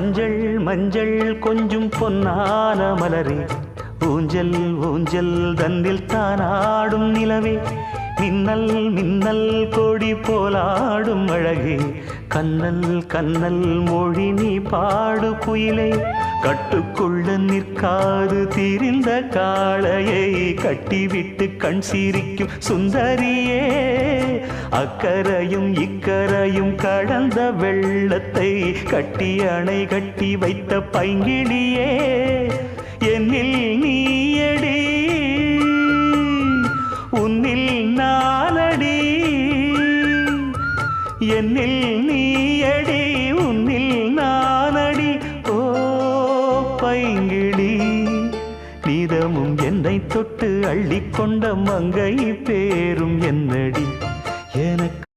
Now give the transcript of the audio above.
மஞ்சள் மஞ்சள் கொஞ்சம் பொன்னான மலரே, ஊஞ்சல் ஊஞ்சல் தன்னில் தானாடும் நிலவே, மின்னல் மின்னல் கொடி போலாடும் அழகே, கண்ணல் கண்ணல் மொழி நீ பாடு குயிலே, கட்டுக்குள்ள நிற்காது திரிந்த காளையை கட்டிவிட்டு கண் சிரிக்கும் சுந்தரியே, அக்கரையும் இக்கரையும் கடந்த வெள்ளத்தை கட்டி அணை கட்டி வைத்த பைங்கிளியே, என்னில் நீயடி உன்னில் நானடி, என்னில் நீயடி உன்னில் நானடி. ஓ பைங்கிளி, நீதமும் என்னை தொட்டு அள்ளிக்கொண்ட மங்கை பேரும் என்னடி.